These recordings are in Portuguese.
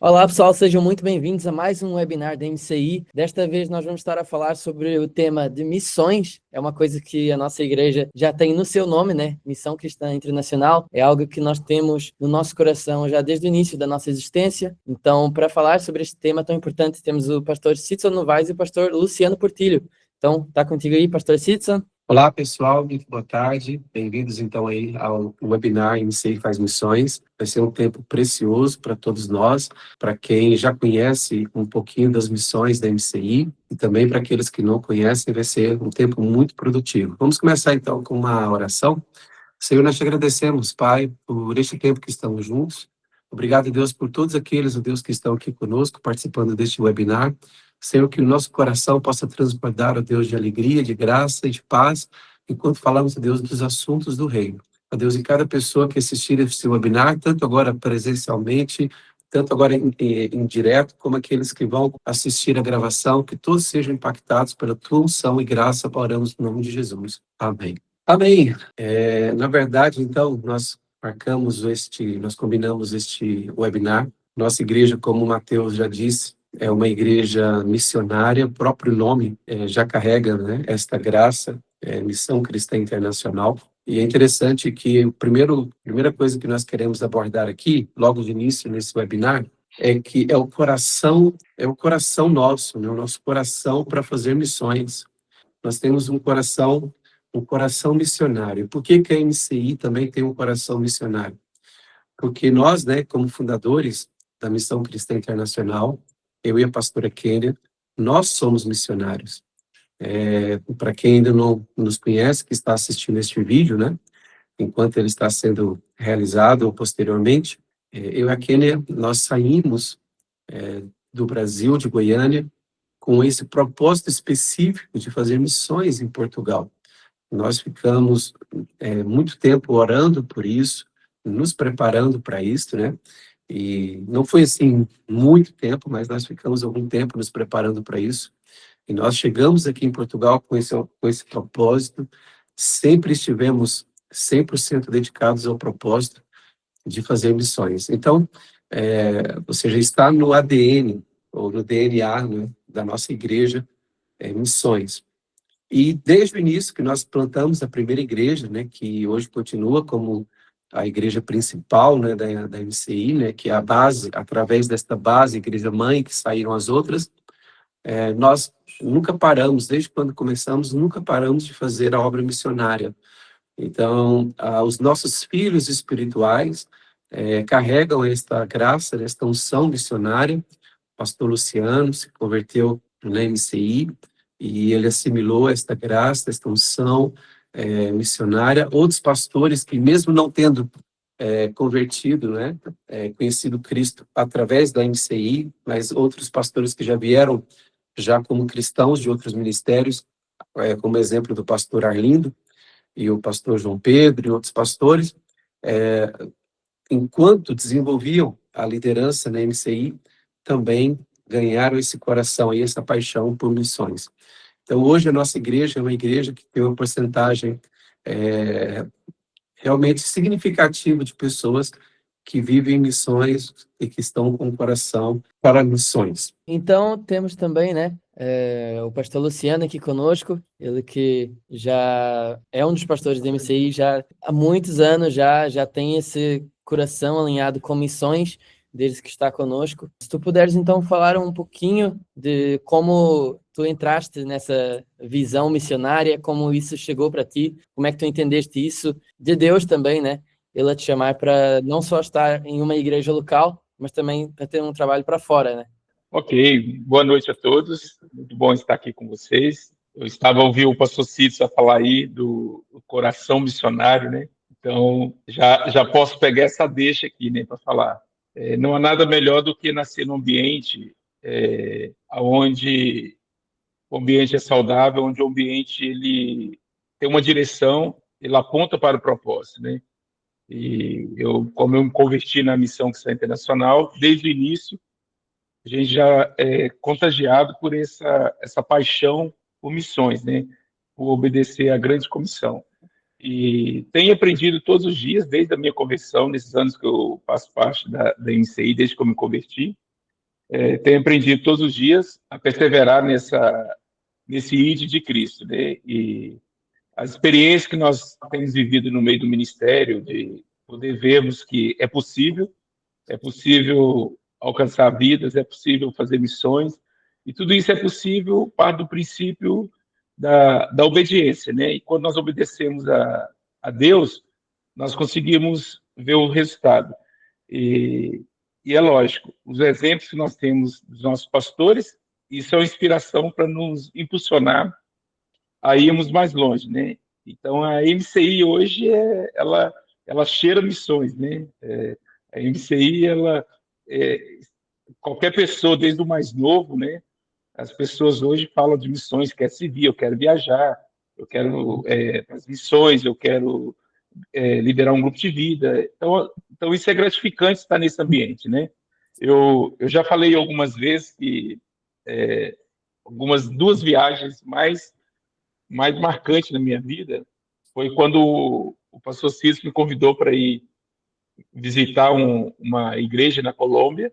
Olá pessoal, sejam muito bem-vindos a mais um webinar da MCI. Desta vez nós vamos estar a falar sobre o tema de missões. É uma coisa que a nossa igreja já tem no seu nome, né? Missão Cristã Internacional. É algo que nós temos no nosso coração já desde o início da nossa existência. Então, para falar sobre este tema tão importante, temos o pastor Sidson Novaes e o pastor Luciano Portilho. Então, tá contigo aí, pastor Sidson? Olá, pessoal, muito boa tarde. Bem-vindos, então, aí ao webinar MCI Faz Missões. Vai ser um tempo precioso para todos nós, para quem já conhece um pouquinho das missões da MCI e também para aqueles que não conhecem, vai ser um tempo muito produtivo. Vamos começar, então, com uma oração. Senhor, nós te agradecemos, Pai, por este tempo que estamos juntos. Obrigado, Deus, por todos aqueles, Deus, que estão aqui conosco, participando deste webinar. Senhor, que o nosso coração possa transbordar, ó Deus, de alegria, de graça e de paz, enquanto falamos, ó Deus, dos assuntos do reino. Ó Deus, e cada pessoa que assistir esse webinar, tanto agora presencialmente, tanto agora em direto, como aqueles que vão assistir a gravação, que todos sejam impactados pela tua unção e graça, oramos no nome de Jesus. Amém. Amém. Na verdade, então, nós combinamos este webinar. Nossa igreja, como o Mateus já disse, é uma igreja missionária, o próprio nome já carrega, né, esta graça, Missão Cristã Internacional. E é interessante que a primeira coisa que nós queremos abordar aqui, logo de início nesse webinar, é que é o coração nosso, né, o nosso coração para fazer missões. Nós temos um coração missionário. Por que que a MCI também tem um coração missionário? Porque nós, né, como fundadores da Missão Cristã Internacional, eu e a pastora Kênia, nós somos missionários. Para quem ainda não nos conhece, que está assistindo este vídeo, né, enquanto ele está sendo realizado ou posteriormente, eu e a Kênia, nós saímos do Brasil, de Goiânia, com esse propósito específico de fazer missões em Portugal. Nós ficamos muito tempo orando por isso, nos preparando para isso, né? E não foi assim muito tempo, mas nós ficamos algum tempo nos preparando para isso. E nós chegamos aqui em Portugal com esse propósito, sempre estivemos 100% dedicados ao propósito de fazer missões. Então, ou seja, está no ADN, ou no DNA, né, da nossa igreja, missões. E desde o início que nós plantamos a primeira igreja, né, que hoje continua como a igreja principal, né, da MCI, né, que é a base, através desta base, igreja mãe, que saíram as outras, nós nunca paramos, desde quando começamos, nunca paramos de fazer a obra missionária. Então, os nossos filhos espirituais carregam esta graça, esta unção missionária. O pastor Luciano se converteu na MCI, e ele assimilou esta graça, esta unção missionária. Outros pastores que, mesmo não tendo convertido, né, conhecido Cristo através da MCI, mas outros pastores que já vieram já como cristãos de outros ministérios, como exemplo do pastor Arlindo e o pastor João Pedro e outros pastores, enquanto desenvolviam a liderança na MCI, também ganharam esse coração e essa paixão por missões. Então, hoje a nossa igreja é uma igreja que tem uma porcentagem realmente significativa de pessoas que vivem missões e que estão com o coração para missões. Então, temos também, né, o pastor Luciano aqui conosco, ele que já é um dos pastores da MCI, já há muitos anos já tem esse coração alinhado com missões, desde que está conosco. Se tu puderes, então, falar um pouquinho de como tu entraste nessa visão missionária, como isso chegou para ti, como é que tu entendeste isso de Deus também, né? Ele a te chamar para não só estar em uma igreja local, mas também para ter um trabalho para fora, né? Ok, boa noite a todos, muito bom estar aqui com vocês. Eu estava ouvindo o pastor Cício falar aí do coração missionário, né? Então, já posso pegar essa deixa aqui, né, para falar. Não há nada melhor do que nascer num ambiente onde o ambiente é saudável, onde o ambiente ele tem uma direção, ele aponta para o propósito, né? E como eu me converti na missão cristã internacional, desde o início, a gente já é contagiado por essa paixão por missões, né? Por obedecer à grande comissão. E tenho aprendido todos os dias, desde a minha conversão, nesses anos que eu faço parte da MCI, desde que eu me converti, tenho aprendido todos os dias a perseverar nesse ide de Cristo, né? E as experiências que nós temos vivido no meio do ministério, de poder vermos que é possível alcançar vidas, é possível fazer missões, e tudo isso é possível parte do princípio da obediência, né? E quando nós obedecemos a Deus, nós conseguimos ver o resultado. E é lógico, os exemplos que nós temos dos nossos pastores, isso é uma inspiração para nos impulsionar a irmos mais longe, né? Então, a MCI hoje, ela cheira missões, né? A MCI, qualquer pessoa, desde o mais novo, né? As pessoas hoje falam de missões, quer servir, eu quero viajar, eu quero as missões, eu quero liderar um grupo de vida. Então, isso é gratificante estar nesse ambiente, né? Eu já falei algumas vezes que duas viagens mais marcantes na minha vida foi quando o pastor Cícero me convidou para ir visitar uma igreja na Colômbia,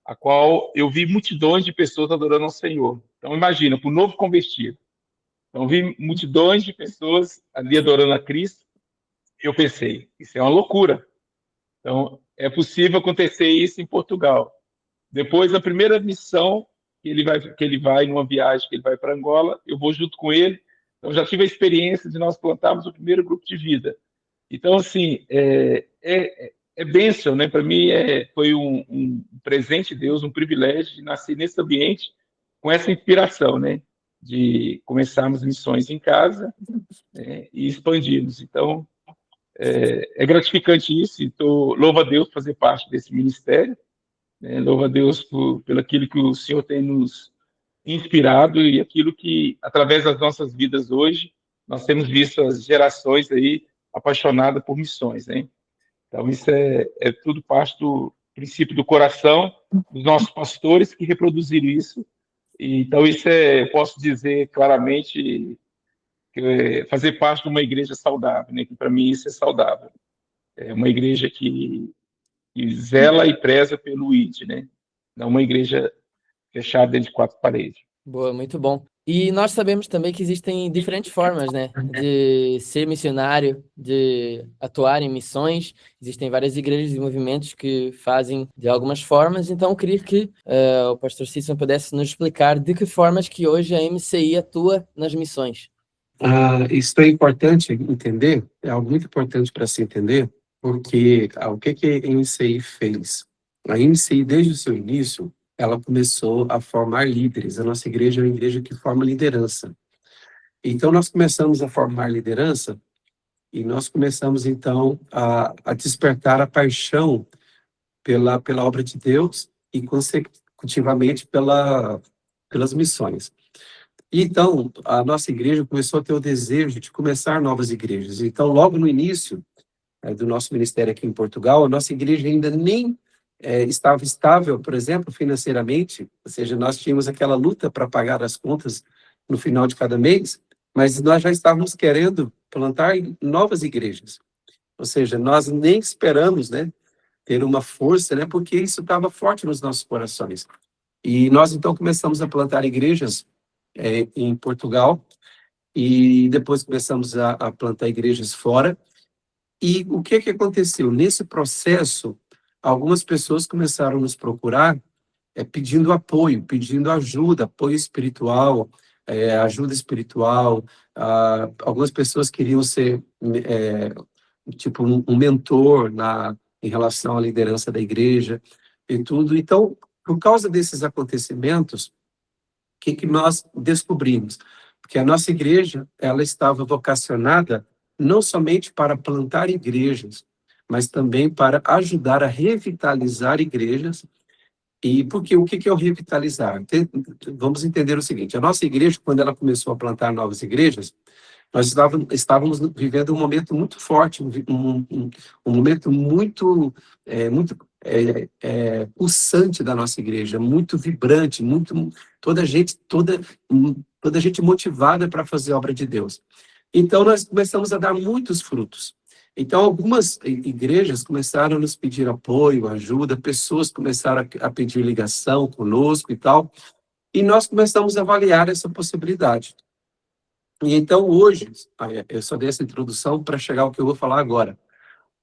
a qual eu vi multidões de pessoas adorando ao Senhor. Então, imagina, para o novo convertido. Então, vi multidões de pessoas ali adorando a Cristo. Eu pensei, isso é uma loucura. Então, é possível acontecer isso em Portugal. Depois, a primeira missão que ele vai numa viagem, que ele vai para Angola, eu vou junto com ele. Então, já tive a experiência de nós plantarmos o primeiro grupo de vida. Então, assim, é bênção, né? Para mim, foi um presente de Deus, um privilégio de nascer nesse ambiente com essa inspiração, né? De começarmos missões em casa, né? E expandirmos. Então, é gratificante isso, e louvo a Deus por fazer parte desse ministério, né? Louvo a Deus pelo aquilo que o Senhor tem nos inspirado e aquilo que, através das nossas vidas hoje, nós temos visto as gerações aí apaixonadas por missões, né? Então, isso é tudo parte do princípio do coração dos nossos pastores que reproduziram isso. Então, eu posso dizer claramente, que fazer parte de uma igreja saudável, né? Que para mim isso é saudável. É uma igreja que zela e preza pelo ID, né? Não uma igreja fechada dentro de quatro paredes. Boa, muito bom. E nós sabemos também que existem diferentes formas, né, de ser missionário, de atuar em missões. Existem várias igrejas e movimentos que fazem de algumas formas. Então, eu queria que o pastor Cícero pudesse nos explicar de que formas que hoje a MCI atua nas missões. Isso é importante entender, é algo muito importante para se entender, porque o que a MCI fez? A MCI, desde o seu início, ela começou a formar líderes. A nossa igreja é uma igreja que forma liderança. Então, nós começamos a formar liderança e nós começamos, então, a despertar a paixão pela obra de Deus e, consecutivamente, pelas missões. Então, a nossa igreja começou a ter o desejo de começar novas igrejas. Então, logo no início do nosso ministério aqui em Portugal, a nossa igreja ainda nem estava estável, por exemplo, financeiramente, ou seja, nós tínhamos aquela luta para pagar as contas no final de cada mês, mas nós já estávamos querendo plantar novas igrejas. Ou seja, nós nem esperamos, né, ter uma força, né, porque isso estava forte nos nossos corações. E nós, então, começamos a plantar igrejas em Portugal, e depois começamos a plantar igrejas fora. E o que aconteceu? Nesse processo, algumas pessoas começaram a nos procurar pedindo apoio, pedindo ajuda, apoio espiritual, ajuda espiritual. Algumas pessoas queriam ser tipo um mentor em relação à liderança da igreja e tudo. Então, por causa desses acontecimentos, o que nós descobrimos? Porque a nossa igreja, ela estava vocacionada não somente para plantar igrejas, mas também para ajudar a revitalizar igrejas. E porque o que é o revitalizar? Vamos entender o seguinte: a nossa igreja, quando ela começou a plantar novas igrejas, nós estávamos vivendo um momento muito forte, um momento muito pulsante da nossa igreja, muito vibrante, toda a gente motivada para fazer a obra de Deus. Então, nós começamos a dar muitos frutos. Então, algumas igrejas começaram a nos pedir apoio, ajuda, pessoas começaram a pedir ligação conosco e tal, e nós começamos a avaliar essa possibilidade. E então, hoje, eu só dei essa introdução para chegar ao que eu vou falar agora.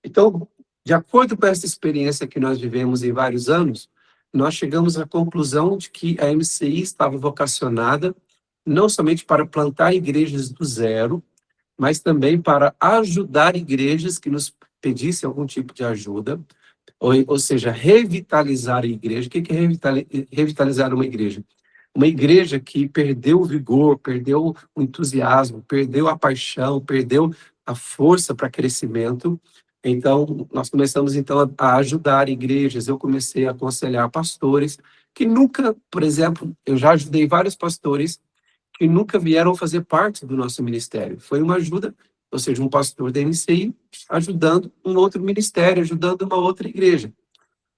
Então, de acordo com essa experiência que nós vivemos em vários anos, nós chegamos à conclusão de que a MCI estava vocacionada não somente para plantar igrejas do zero, mas também para ajudar igrejas que nos pedissem algum tipo de ajuda, ou seja, revitalizar a igreja. O que é revitalizar uma igreja? Uma igreja que perdeu o vigor, perdeu o entusiasmo, perdeu a paixão, perdeu a força para crescimento. Então, nós começamos então a ajudar igrejas. Eu comecei a aconselhar pastores que nunca, por exemplo, eu já ajudei vários pastores que nunca vieram fazer parte do nosso ministério. Foi uma ajuda, ou seja, um pastor da MCI ajudando um outro ministério, ajudando uma outra igreja.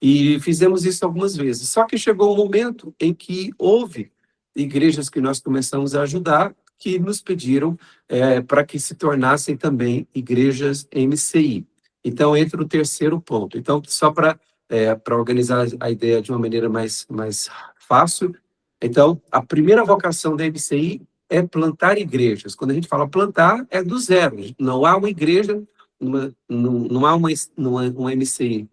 E fizemos isso algumas vezes. Só que chegou um momento em que houve igrejas que nós começamos a ajudar que nos pediram para que se tornassem também igrejas MCI. Então, entra o terceiro ponto. Então, só para organizar a ideia de uma maneira mais fácil, então, a primeira vocação da MCI é plantar igrejas. Quando a gente fala plantar, é do zero. Não há uma igreja, não há uma MCI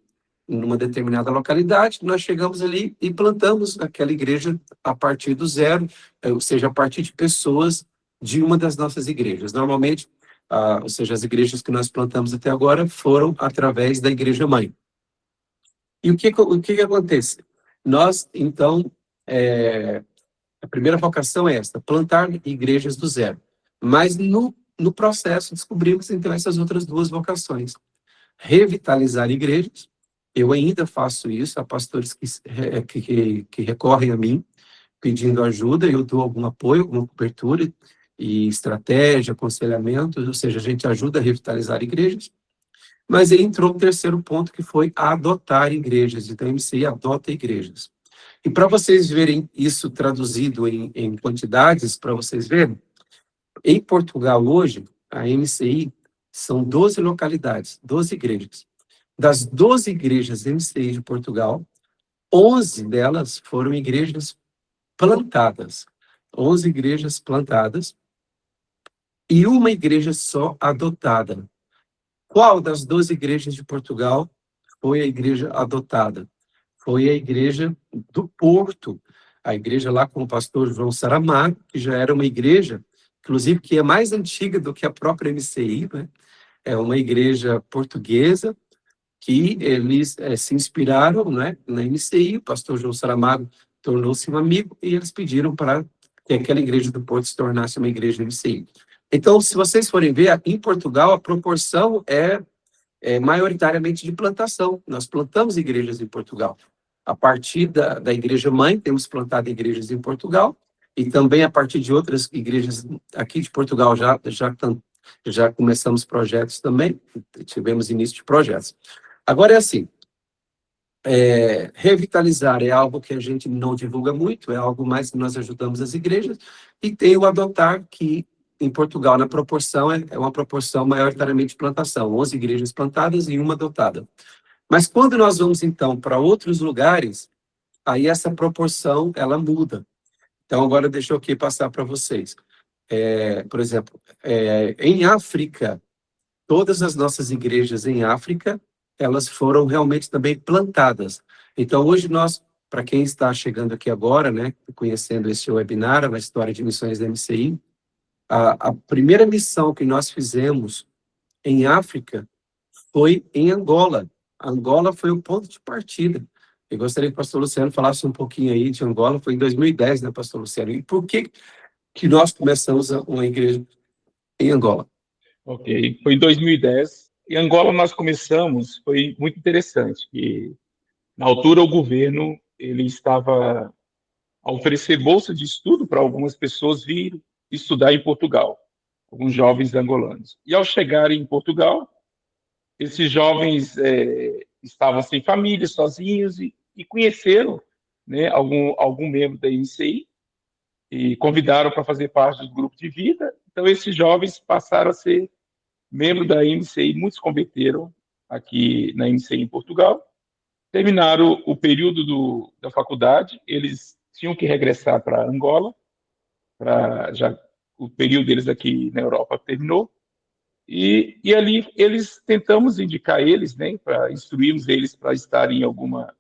numa determinada localidade, nós chegamos ali e plantamos aquela igreja a partir do zero, ou seja, a partir de pessoas de uma das nossas igrejas. Normalmente, ou seja, as igrejas que nós plantamos até agora foram através da igreja mãe. E o que acontece? Nós, então, a primeira vocação é esta, plantar igrejas do zero. Mas no processo descobrimos, então, essas outras duas vocações. Revitalizar igrejas. Eu ainda faço isso, há pastores que recorrem a mim, pedindo ajuda, eu dou algum apoio, alguma cobertura, e estratégia, aconselhamento, ou seja, a gente ajuda a revitalizar igrejas. Mas aí entrou o terceiro ponto, que foi adotar igrejas. Então, a MCI adota igrejas. E para vocês verem isso traduzido em quantidades, para vocês verem, em Portugal hoje, a MCI são 12 localidades, 12 igrejas. Das 12 igrejas MCI de Portugal, 11 delas foram igrejas plantadas. 11 igrejas plantadas e uma igreja só adotada. Qual das 12 igrejas de Portugal foi a igreja adotada? Foi a igreja do Porto, a igreja lá com o pastor João Saramago, que já era uma igreja, inclusive, que é mais antiga do que a própria MCI, né? É uma igreja portuguesa, que eles se inspiraram, né, na MCI, o pastor João Saramago tornou-se um amigo, e eles pediram para que aquela igreja do Porto se tornasse uma igreja MCI. Então, se vocês forem ver, em Portugal, a proporção é maioritariamente de plantação. Nós plantamos igrejas em Portugal. A partir da igreja mãe, temos plantado igrejas em Portugal, e também a partir de outras igrejas aqui de Portugal, já começamos projetos também, tivemos início de projetos. Agora é assim, revitalizar é algo que a gente não divulga muito, é algo mais que nós ajudamos as igrejas, e tem o adotar, que em Portugal, na proporção, é uma proporção maioritariamente de plantação, 11 igrejas plantadas e uma adotada. Mas quando nós vamos, então, para outros lugares, aí essa proporção, ela muda. Então, agora deixa eu aqui passar para vocês. Por exemplo, em África, todas as nossas igrejas em África, elas foram realmente também plantadas. Então, hoje nós, para quem está chegando aqui agora, né, conhecendo esse webinar, a história de missões da MCI, a primeira missão que nós fizemos em África foi em Angola. Angola foi o ponto de partida. Eu gostaria que o pastor Luciano falasse um pouquinho aí de Angola, foi em 2010, né, pastor Luciano? E por que nós começamos uma igreja em Angola? Ok, foi em 2010. Em Angola nós começamos, foi muito interessante, que na altura o governo ele estava a oferecer bolsa de estudo para algumas pessoas vir estudar em Portugal, alguns jovens angolanos. E ao chegarem em Portugal, esses jovens estavam sem família, sozinhos, e conheceram, né, algum membro da INCI e convidaram para fazer parte do grupo de vida. Então, esses jovens passaram a ser membro da MCI, muitos converteram aqui na MCI em Portugal, terminaram o período da faculdade, eles tinham que regressar para Angola, já o período deles aqui na Europa terminou, e ali eles tentamos indicar eles, né, para instruirmos eles para estar em alguma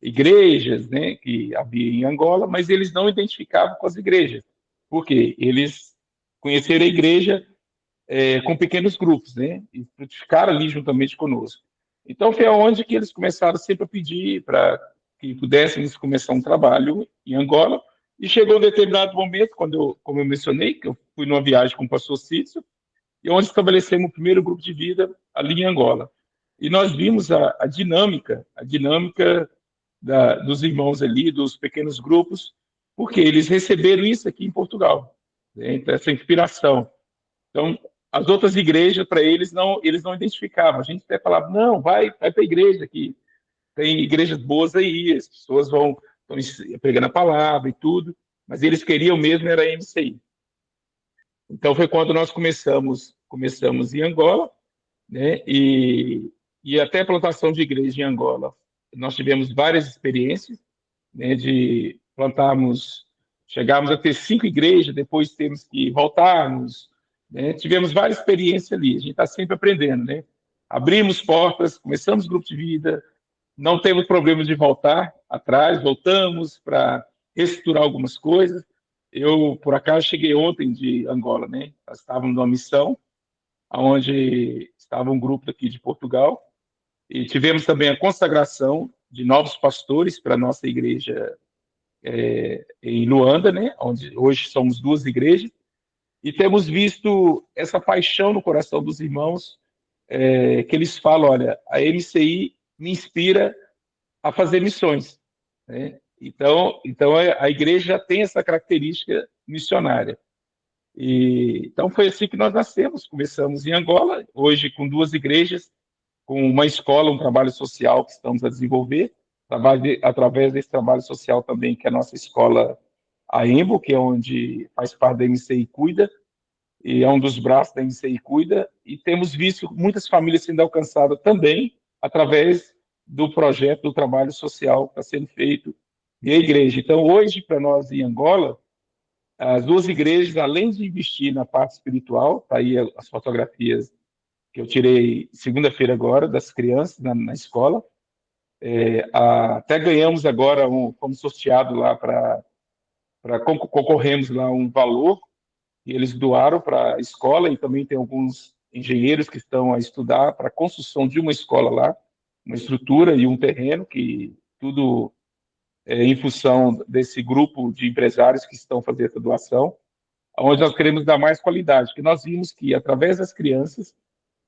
igrejas, né, que havia em Angola, mas eles não identificavam com as igrejas, porque eles conheceram a igreja com pequenos grupos, né, e ficaram ali juntamente conosco. Então foi aonde que eles começaram sempre a pedir para que pudéssemos começar um trabalho em Angola, e chegou um determinado momento, como eu mencionei, que eu fui numa viagem com o pastor Cício, e onde estabelecemos o primeiro grupo de vida ali em Angola. E nós vimos a dinâmica dos irmãos ali, dos pequenos grupos, porque eles receberam isso aqui em Portugal, né? Então, essa inspiração. Então, as outras igrejas, para eles não identificavam. A gente até falava, não, vai para a igreja aqui. Tem igrejas boas aí, as pessoas estão pregando a palavra e tudo, mas eles queriam mesmo era a MCI. Então, foi quando nós começamos em Angola, né? E até a plantação de igreja em Angola. Nós tivemos várias experiências, né, de plantarmos, chegarmos a ter 5 igrejas, depois temos que voltarmos, né? Tivemos várias experiências ali, a gente está sempre aprendendo, né? Abrimos portas, começamos grupo de vida, não temos problema de voltar atrás, voltamos para reestruturar algumas coisas. Eu, por acaso, cheguei ontem de Angola, né? Nós estávamos numa missão, onde estava um grupo aqui de Portugal, e tivemos também a consagração de novos pastores para a nossa igreja em Luanda, né? Onde hoje somos 2 igrejas, e temos visto essa paixão no coração dos irmãos, que eles falam, olha, a MCI me inspira a fazer missões, né? Então a igreja já tem essa característica missionária. Então foi assim que nós nascemos. Começamos em Angola, hoje com 2 igrejas, com uma escola, um trabalho social que estamos a desenvolver, através desse trabalho social também, que é a nossa escola, a EMBO, que é onde faz parte da MCI Cuida, e é um dos braços da MCI Cuida, e temos visto muitas famílias sendo alcançadas também através do projeto, do trabalho social que está sendo feito e a igreja. Então, hoje, para nós em Angola, as 2 igrejas, além de investir na parte espiritual, tá aí as fotografias que eu tirei segunda-feira agora, das crianças na escola, até ganhamos agora, fomos sorteados lá concorremos lá um valor, e eles doaram para a escola, e também tem alguns engenheiros que estão a estudar para a construção de uma escola lá, uma estrutura e um terreno, que tudo em função desse grupo de empresários que estão fazendo essa doação, onde nós queremos dar mais qualidade, porque nós vimos que, através das crianças,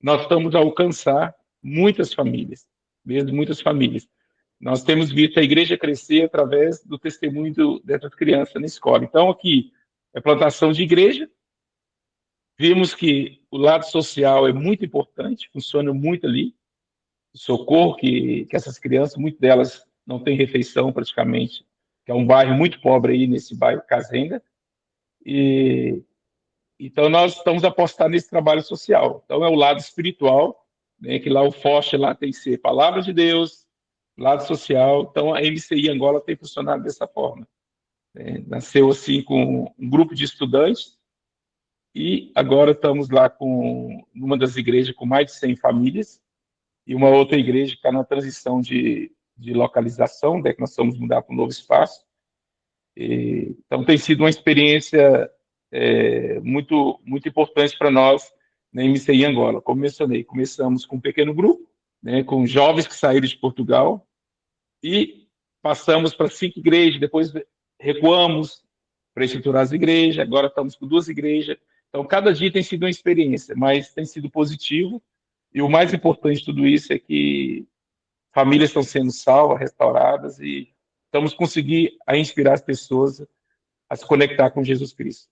nós estamos a alcançar muitas famílias, mesmo muitas famílias. Nós temos visto a igreja crescer através do testemunho dessas crianças na escola. Então, aqui é plantação de igreja. Vimos que o lado social é muito importante, funciona muito ali. O socorro que essas crianças, muitas delas não têm refeição praticamente, que é um bairro muito pobre aí, nesse bairro Cazenga. Então, nós estamos apostando nesse trabalho social. Então, é o lado espiritual, né, que lá o forte lá tem que ser palavra de Deus, lado social. Então, a MCI Angola tem funcionado dessa forma, né? Nasceu assim com um grupo de estudantes, e agora estamos lá com uma das igrejas com mais de 100 famílias, e uma outra igreja que está na transição de localização, né, que nós vamos mudar para um novo espaço. Então, tem sido uma experiência muito, muito importante para nós na MCI Angola. Como mencionei, começamos com um pequeno grupo, né, com jovens que saíram de Portugal, e passamos para 5 igrejas, depois recuamos para estruturar as igrejas, agora estamos com 2 igrejas. Então, cada dia tem sido uma experiência, mas tem sido positivo, e o mais importante de tudo isso é que famílias estão sendo salvas, restauradas, e estamos conseguindo inspirar as pessoas a se conectar com Jesus Cristo.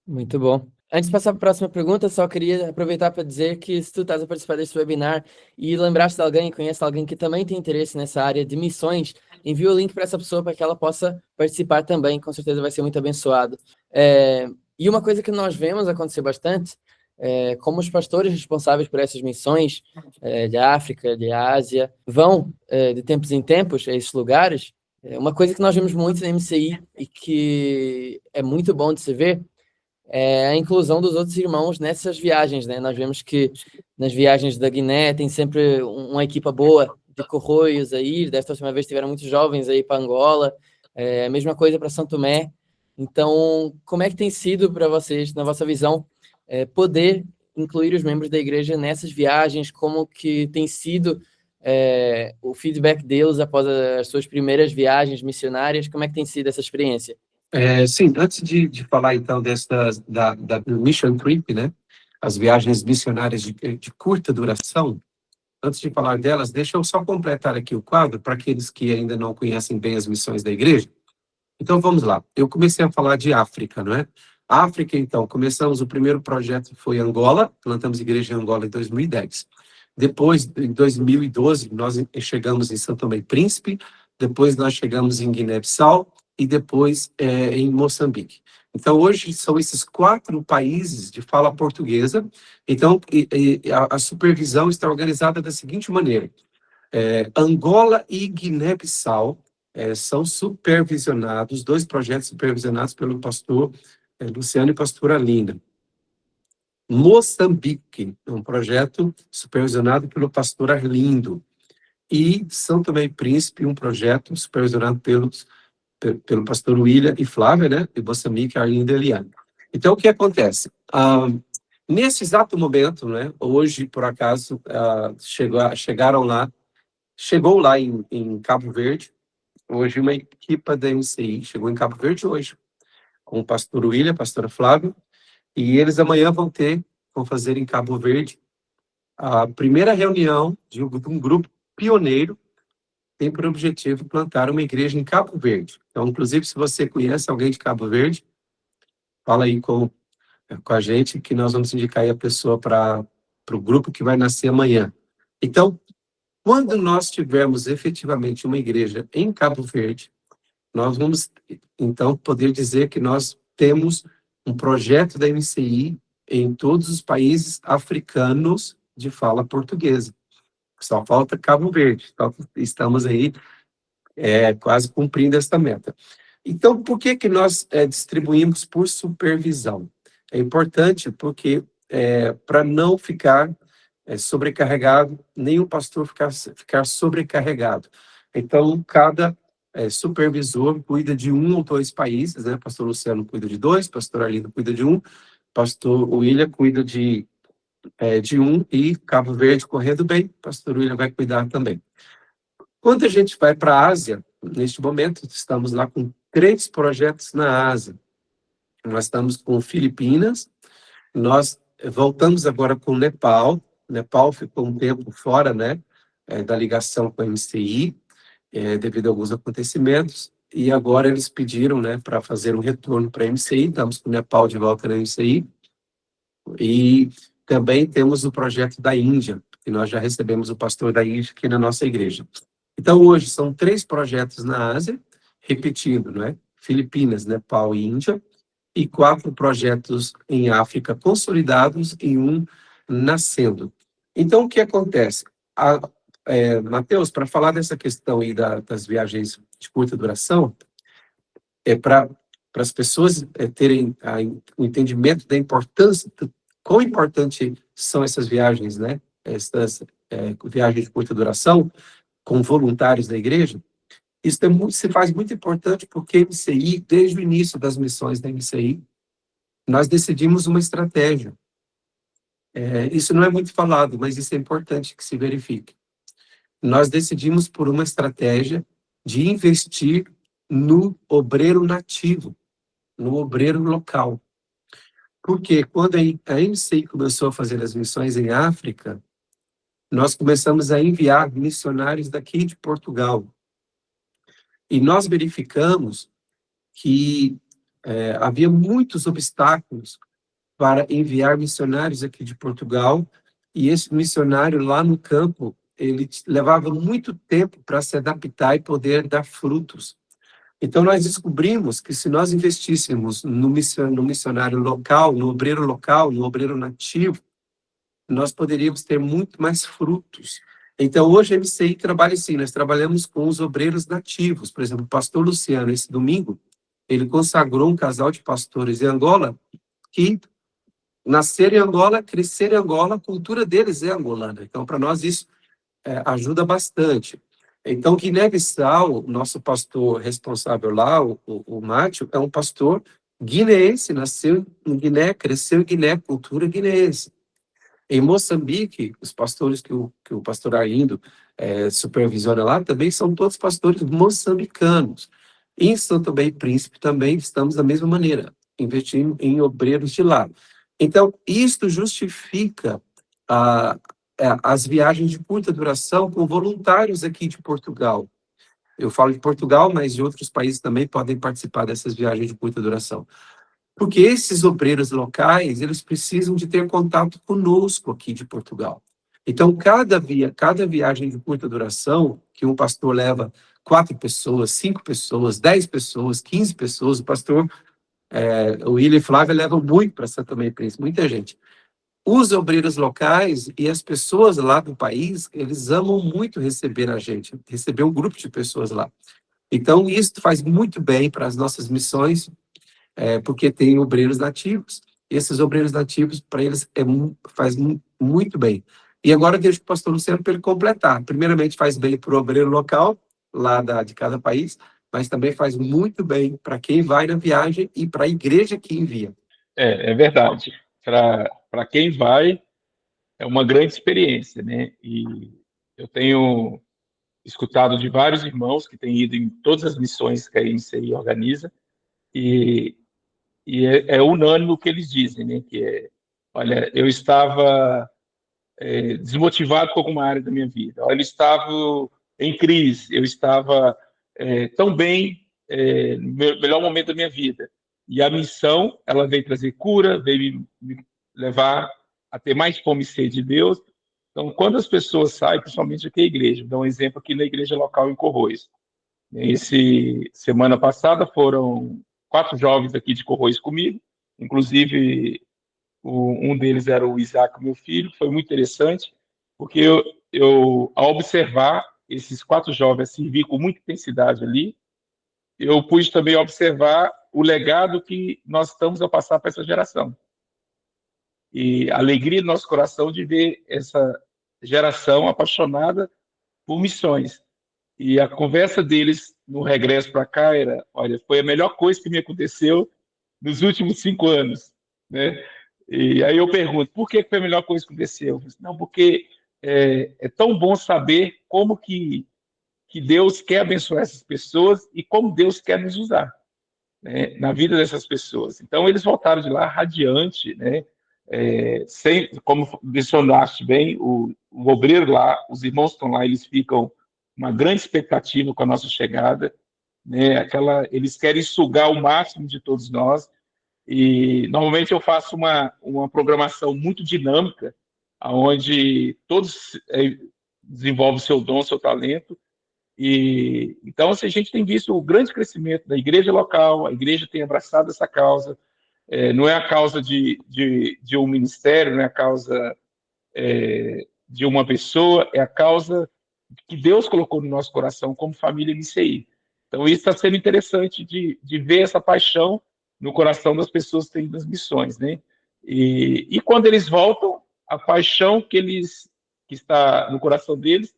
Muito bom. Antes de passar para a próxima pergunta, só queria aproveitar para dizer que se tu estás a participar deste webinar e lembraste de alguém, conhece alguém que também tem interesse nessa área de missões, envia o link para essa pessoa para que ela possa participar também, com certeza vai ser muito abençoado. E uma coisa que nós vemos acontecer bastante como os pastores responsáveis por essas missões de África, de Ásia, vão de tempos em tempos a esses lugares, uma coisa que nós vemos muito na MCI e que é muito bom de se ver é a inclusão dos outros irmãos nessas viagens, né? Nós vemos que nas viagens da Guiné tem sempre uma equipa boa de Corroios aí, desta última vez tiveram muitos jovens aí para Angola, a mesma coisa para São Tomé. Então, como é que tem sido para vocês, na vossa visão, poder incluir os membros da igreja nessas viagens? Como que tem sido o feedback deles após as suas primeiras viagens missionárias? Como é que tem sido essa experiência? Sim, antes de falar então da Mission Trip, né, as viagens missionárias de curta duração, antes de falar delas, deixa eu só completar aqui o quadro para aqueles que ainda não conhecem bem as missões da igreja. Então vamos lá, eu comecei a falar de África, não é? África, então, começamos, o primeiro projeto foi Angola, plantamos igreja em Angola em 2010. Depois, em 2012, nós chegamos em São Tomé e Príncipe, depois nós chegamos em Guiné-Bissau, e depois em Moçambique. Então, hoje são esses 4 países de fala portuguesa. Então, a supervisão está organizada da seguinte maneira. Angola e Guiné-Bissau são supervisionados, 2 projetos supervisionados pelo pastor Luciano e pastora Linda. Moçambique, um projeto supervisionado pelo pastor Arlindo. E São Tomé e Príncipe, um projeto supervisionado pelo pastor William e Flávia, né? E Moçambique, Arlindo e Eliane. Então, o que acontece? Nesse exato momento, né? Hoje, por acaso, chegou lá em Cabo Verde, hoje uma equipa da MCI chegou em Cabo Verde hoje, com o pastor William, a pastora Flávia, e eles amanhã vão fazer em Cabo Verde a primeira reunião de um grupo pioneiro, tem por objetivo plantar uma igreja em Cabo Verde. Então, inclusive, se você conhece alguém de Cabo Verde, fala aí com a gente, que nós vamos indicar aí a pessoa para o grupo que vai nascer amanhã. Então, quando nós tivermos efetivamente uma igreja em Cabo Verde, nós vamos, então, poder dizer que nós temos um projeto da MCI em todos os países africanos de fala portuguesa. Só falta Cabo Verde. Então, estamos aí quase cumprindo esta meta. Então, por que nós distribuímos por supervisão? É importante porque, para não ficar sobrecarregado, nenhum pastor ficar sobrecarregado. Então, cada supervisor cuida de 1 ou 2 países, né? Pastor Luciano cuida de 2, pastor Arlindo cuida de 1, pastor William cuida de 1, e Cabo Verde correndo bem, pastor William vai cuidar também. Quando a gente vai para a Ásia, neste momento, estamos lá com 3 projetos na Ásia. Nós estamos com Filipinas, nós voltamos agora com Nepal. Nepal ficou um tempo fora, né, da ligação com a MCI, devido a alguns acontecimentos, e agora eles pediram, né, para fazer um retorno para a MCI, estamos com o Nepal de volta na MCI, e também temos o projeto da Índia, que nós já recebemos o pastor da Índia aqui na nossa igreja. Então, hoje, são 3 projetos na Ásia, repetindo, né? Filipinas, Nepal e Índia, e 4 projetos em África consolidados e 1 nascendo. Então, o que acontece? Mateus, para falar dessa questão aí das viagens de curta duração, para as pessoas terem o entendimento da importância, quão importante são essas viagens, né? Essas viagens de curta duração, com voluntários da igreja, isso se faz muito importante porque a MCI, desde o início das missões da MCI, nós decidimos uma estratégia. Isso não é muito falado, mas isso é importante que se verifique. Nós decidimos por uma estratégia de investir no obreiro nativo, no obreiro local. Porque quando a MCI começou a fazer as missões em África, nós começamos a enviar missionários daqui de Portugal. E nós verificamos que havia muitos obstáculos para enviar missionários aqui de Portugal, e esse missionário lá no campo, ele levava muito tempo para se adaptar e poder dar frutos. Então, nós descobrimos que se nós investíssemos no missionário local, no obreiro nativo, nós poderíamos ter muito mais frutos. Então, hoje a MCI trabalha assim, nós trabalhamos com os obreiros nativos. Por exemplo, o pastor Luciano, esse domingo, ele consagrou um casal de pastores em Angola que nasceram em Angola, cresceram em Angola, a cultura deles é angolana. Então, para nós, isso ajuda bastante. Então, Guiné-Bissau, nosso pastor responsável lá, o Mátio, é um pastor guineense, nasceu em Guiné, cresceu em Guiné, cultura guineense. Em Moçambique, os pastores que o pastor Arlindo supervisiona lá também são todos pastores moçambicanos. Em São Tomé e Príncipe também estamos da mesma maneira, investindo em obreiros de lá. Então, isto justifica as viagens de curta duração com voluntários aqui de Portugal. Eu falo de Portugal, mas de outros países também podem participar dessas viagens de curta duração. Porque esses obreiros locais, eles precisam de ter contato conosco aqui de Portugal. Então, cada viagem de curta duração, que um pastor leva 4 pessoas, 5 pessoas, 10 pessoas, 15 pessoas, o pastor o William e Flávia levam muito para São Tomé e Príncipe, muita gente. Os obreiros locais e as pessoas lá do país, eles amam muito receber a gente, receber um grupo de pessoas lá. Então, isso faz muito bem para as nossas missões, porque tem obreiros nativos. Esses obreiros nativos, para eles, faz muito bem. E agora eu deixo o pastor Luciano para ele completar. Primeiramente, faz bem para o obreiro local, lá de cada país, mas também faz muito bem para quem vai na viagem e para a igreja que envia. É verdade. Para quem vai, é uma grande experiência, né? E eu tenho escutado de vários irmãos que têm ido em todas as missões que a INCI organiza, e é unânime o que eles dizem, né? Que olha, eu estava desmotivado com alguma área da minha vida, olha, eu estava em crise, eu estava tão bem no melhor momento da minha vida. E a missão, ela veio trazer cura, veio me levar a ter mais fome e sede de Deus. Então, quando as pessoas saem, principalmente aqui a igreja, vou dar um exemplo aqui na igreja local em Corroios. Semana passada foram 4 jovens aqui de Corroios comigo, inclusive um deles era o Isaac, meu filho. Foi muito interessante, porque ao observar esses 4 jovens servir com muita intensidade ali, eu pude também observar o legado que nós estamos a passar para essa geração. E a alegria do nosso coração de ver essa geração apaixonada por missões. E a conversa deles no regresso para cá era, olha, foi a melhor coisa que me aconteceu nos últimos 5 anos, né? E aí eu pergunto, por que foi a melhor coisa que aconteceu? Eu disse, não, porque é tão bom saber como que Deus quer abençoar essas pessoas e como Deus quer nos usar, né, na vida dessas pessoas. Então, eles voltaram de lá radiante, né? Como mencionaste bem, o obreiro lá, os irmãos estão lá, eles ficam uma grande expectativa com a nossa chegada, né? Eles querem sugar o máximo de todos nós. E normalmente eu faço uma programação muito dinâmica, onde todos desenvolvem o seu dom, o seu talento. E então, assim, a gente tem visto o grande crescimento da igreja local, a igreja tem abraçado essa causa. Não é a causa de um ministério, não é a causa de uma pessoa, é a causa que Deus colocou no nosso coração como família MCI. Então, isso está sendo interessante de ver essa paixão no coração das pessoas que têm das missões, né? E quando eles voltam, a paixão que está no coração deles,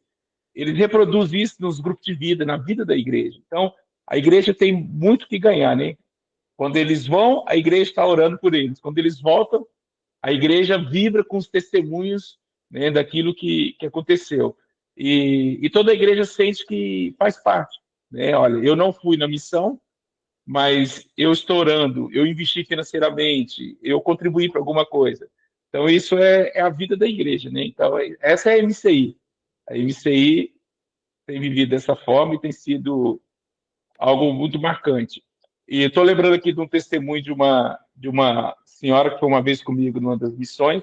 eles reproduzem isso nos grupos de vida, na vida da igreja. Então, a igreja tem muito que ganhar, né? Quando eles vão, a igreja está orando por eles. Quando eles voltam, a igreja vibra com os testemunhos, né, daquilo que aconteceu. E toda a igreja sente que faz parte, né? Olha, eu não fui na missão, mas eu estou orando, eu investi financeiramente, eu contribuí para alguma coisa. Então, isso é a vida da igreja, né? Então, essa é a MCI. A MCI tem vivido dessa forma e tem sido algo muito marcante. E estou lembrando aqui de um testemunho de uma senhora que foi uma vez comigo numa das missões,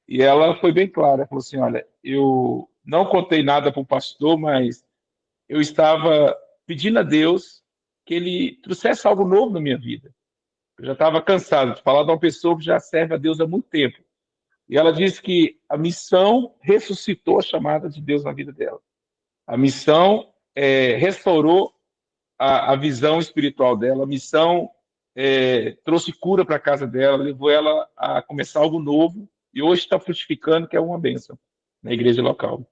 e ela foi bem clara, falou assim, olha, eu não contei nada para o pastor, mas eu estava pedindo a Deus que ele trouxesse algo novo na minha vida. Eu já estava cansado de falar de uma pessoa que já serve a Deus há muito tempo. E ela disse que a missão ressuscitou a chamada de Deus na vida dela. A missão restaurou a visão espiritual dela. A missão trouxe cura para a casa dela, levou ela a começar algo novo. E hoje está frutificando, que é uma bênção na igreja local.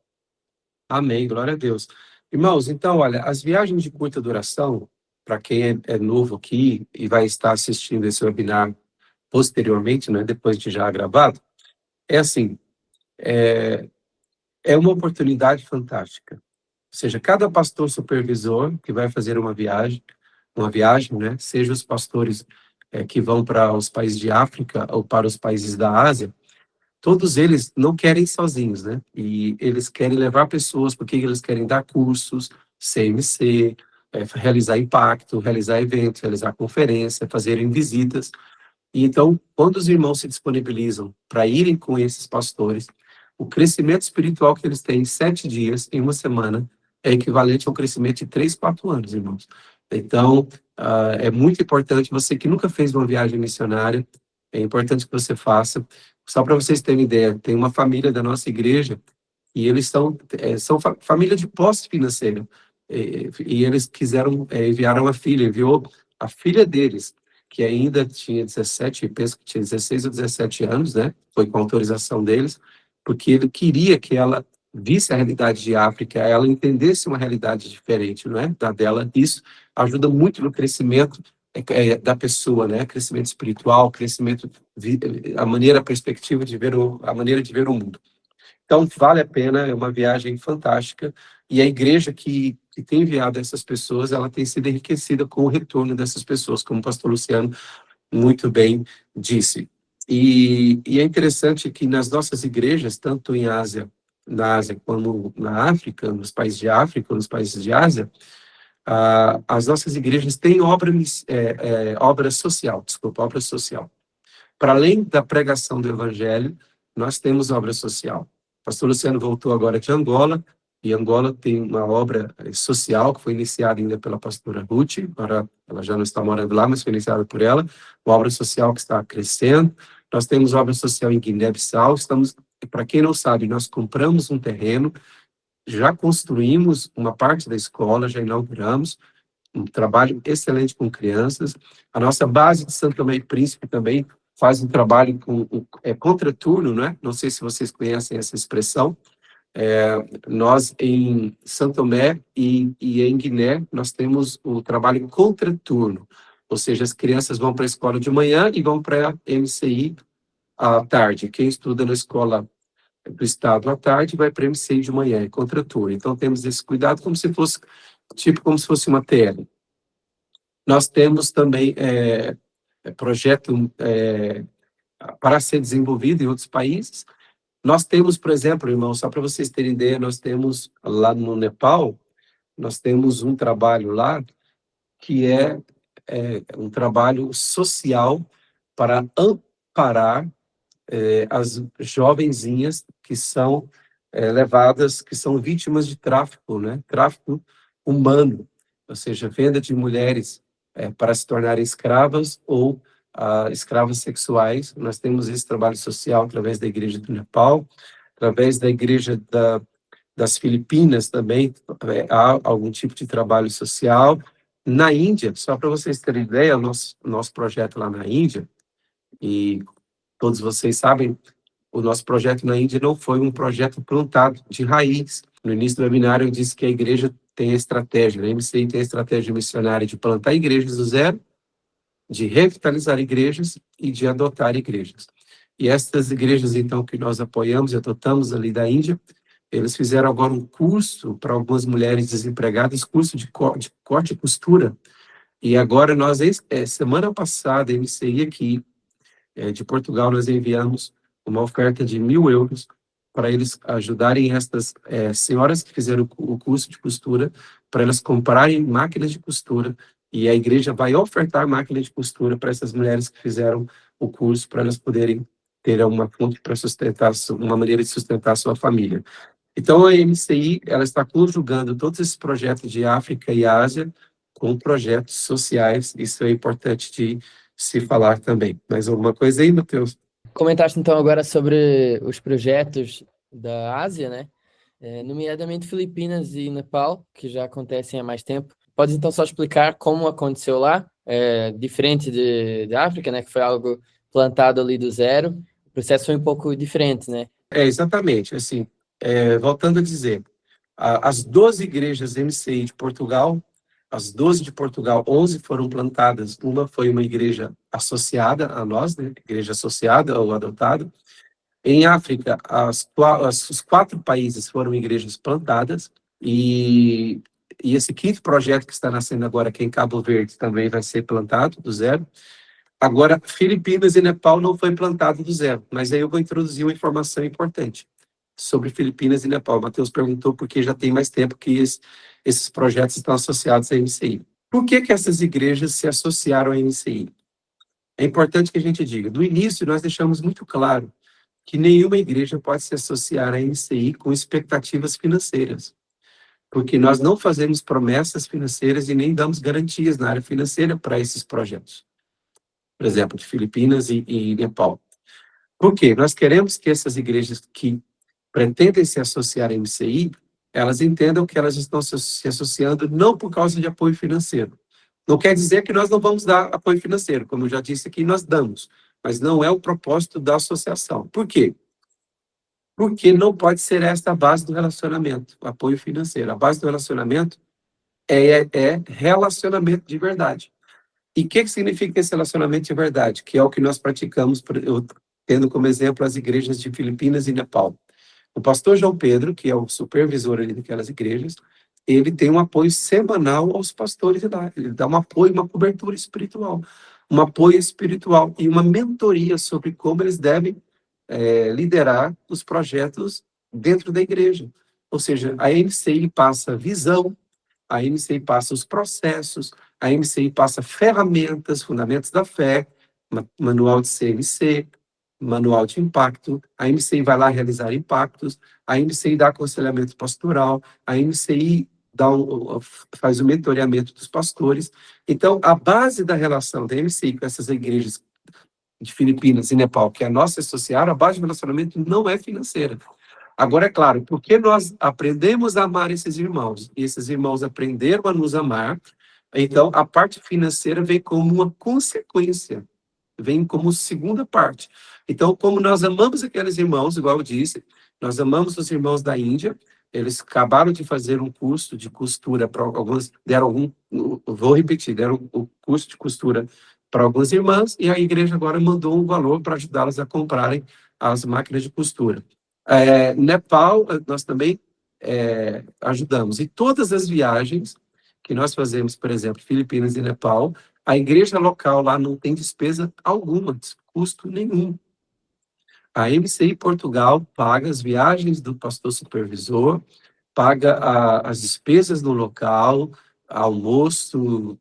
Amém, glória a Deus. Irmãos, então, olha, as viagens de curta duração, para quem é novo aqui e vai estar assistindo esse webinar posteriormente, né, depois de já gravado, é assim, é uma oportunidade fantástica. Ou seja, cada pastor supervisor que vai fazer uma viagem, né, seja os pastores que vão para os países de África ou para os países da Ásia, todos eles não querem ir sozinhos, né? E eles querem levar pessoas, porque eles querem dar cursos, CMC, realizar impacto, realizar eventos, realizar conferência, fazerem visitas. E então, quando os irmãos se disponibilizam para irem com esses pastores, o crescimento espiritual que eles têm em 7 dias, em uma semana, é equivalente ao crescimento de 3, 4 anos, irmãos. Então, é muito importante, você que nunca fez uma viagem missionária, é importante que você faça. Só para vocês terem ideia, tem uma família da nossa igreja e eles são família de posse financeira. E eles enviaram a filha, enviou a filha deles, que ainda tinha 17, penso que tinha 16 ou 17 anos, né? Foi com autorização deles, porque ele queria que ela visse a realidade de África, ela entendesse uma realidade diferente, não é? Da dela. Isso ajuda muito no crescimento da pessoa, né? Crescimento espiritual, crescimento, a perspectiva de ver a maneira de ver o mundo. Então, vale a pena, é uma viagem fantástica, e a igreja que tem enviado essas pessoas, ela tem sido enriquecida com o retorno dessas pessoas, como o pastor Luciano muito bem disse. E é interessante que nas nossas igrejas, tanto na Ásia como na África, nos países de África, nos países de Ásia, as nossas igrejas têm obra social. Para além da pregação do evangelho, nós temos obra social. O pastor Luciano voltou agora de Angola, e Angola tem uma obra social que foi iniciada ainda pela pastora Ruth, agora ela já não está morando lá, mas foi iniciada por ela, uma obra social que está crescendo. Nós temos obra social em Guiné-Bissau, para quem não sabe, nós compramos um terreno, já construímos uma parte da escola, já inauguramos, um trabalho excelente com crianças. A nossa base de Santo Tomé e Príncipe também faz um trabalho com contraturno, né? Não sei se vocês conhecem essa expressão. Nós, em Santo Tomé e em Guiné, nós temos o trabalho contraturno, ou seja, as crianças vão para a escola de manhã e vão para a MCI à tarde. Quem estuda na escola do estado à tarde vai para a MCI de manhã, é contraturno. Então, temos esse cuidado como se fosse uma TL. Nós temos também projeto para ser desenvolvido em outros países. Nós temos, por exemplo, irmãos, só para vocês terem ideia, nós temos lá no Nepal, nós temos um trabalho lá que é um trabalho social para amparar as jovenzinhas que são levadas, que são vítimas de tráfico, né? Tráfico humano, ou seja, venda de mulheres para se tornarem escravas ou escravas sexuais. Nós temos esse trabalho social através da Igreja do Nepal, através da Igreja das Filipinas também, há algum tipo de trabalho social. Na Índia, só para vocês terem ideia, o nosso projeto lá na Índia, e todos vocês sabem, o nosso projeto na Índia não foi um projeto plantado de raiz. No início do webinar eu disse que a igreja tem a estratégia, a MCI tem a estratégia missionária de plantar igrejas do zero, de revitalizar igrejas e de adotar igrejas. E essas igrejas, então, que nós apoiamos e adotamos ali da Índia, eles fizeram agora um curso para algumas mulheres desempregadas, curso de corte e costura. E agora nós, semana passada, a MCI aqui, de Portugal, nós enviamos uma oferta de 1.000 euros para eles ajudarem estas senhoras que fizeram o curso de costura, para elas comprarem máquinas de costura, e a igreja vai ofertar máquina de costura para essas mulheres que fizeram o curso, para elas poderem ter uma fonte para sustentar, uma maneira de sustentar a sua família. Então, a MCI, ela está conjugando todos esses projetos de África e Ásia com projetos sociais. Isso é importante de se falar também. Mais alguma coisa aí, Matheus? Comentaste então agora sobre os projetos da Ásia, né? Nomeadamente Filipinas e Nepal, que já acontecem há mais tempo. Pode então só explicar como aconteceu lá, diferente da África, né? Que foi algo plantado ali do zero. O processo foi um pouco diferente, né? Exatamente. Assim, voltando a dizer, as 12 igrejas MCI de Portugal, as 12 de Portugal, 11 foram plantadas. Uma foi uma igreja associada a nós, né? Igreja associada ou adotada. Em África, os 4 países foram igrejas plantadas, e esse quinto projeto que está nascendo agora, aqui em Cabo Verde, também vai ser plantado do zero. Agora, Filipinas e Nepal não foi plantado do zero, mas aí eu vou introduzir uma informação importante sobre Filipinas e Nepal. O Matheus perguntou porque já tem mais tempo que esses projetos estão associados à MCI. Por que essas igrejas se associaram à MCI? É importante que a gente diga, do início nós deixamos muito claro que nenhuma igreja pode se associar à MCI com expectativas financeiras, porque nós não fazemos promessas financeiras e nem damos garantias na área financeira para esses projetos. Por exemplo, de Filipinas e Nepal. Por quê? Nós queremos que essas igrejas que pretendem se associar à MCI, elas entendam que elas estão se associando não por causa de apoio financeiro. Não quer dizer que nós não vamos dar apoio financeiro, como eu já disse aqui, nós damos, mas não é o propósito da associação. Por quê? Porque não pode ser esta a base do relacionamento, o apoio financeiro. A base do relacionamento é relacionamento de verdade. E o que significa esse relacionamento de verdade? Que é o que nós praticamos, tendo como exemplo as igrejas de Filipinas e Nepal. O pastor João Pedro, que é o supervisor ali daquelas igrejas, ele tem um apoio semanal aos pastores lá. Ele dá um apoio, uma cobertura espiritual, um apoio espiritual e uma mentoria sobre como eles devem liderar os projetos dentro da igreja. Ou seja, a MCI passa visão, a MCI passa os processos, a MCI passa ferramentas, fundamentos da fé, manual de CMC, manual de impacto, a MCI vai lá realizar impactos, a MCI dá aconselhamento pastoral, a MCI faz o mentoreamento dos pastores. Então, a base da relação da MCI com essas igrejas de Filipinas e Nepal, que é a nossa associada, a base do relacionamento não é financeira. Agora, é claro, porque nós aprendemos a amar esses irmãos, e esses irmãos aprenderam a nos amar, então a parte financeira vem como uma consequência, vem como segunda parte. Então, como nós amamos aqueles irmãos, igual eu disse, nós amamos os irmãos da Índia, eles acabaram de fazer um curso de costura para alguns, vou repetir, deram o curso de costura para algumas irmãs, e a igreja agora mandou um valor para ajudá-las a comprarem as máquinas de costura. Nepal, nós também ajudamos. E todas as viagens que nós fazemos, por exemplo, Filipinas e Nepal, a igreja local lá não tem despesa alguma, custo nenhum. A MCI Portugal paga as viagens do pastor supervisor, paga as despesas no local, almoço,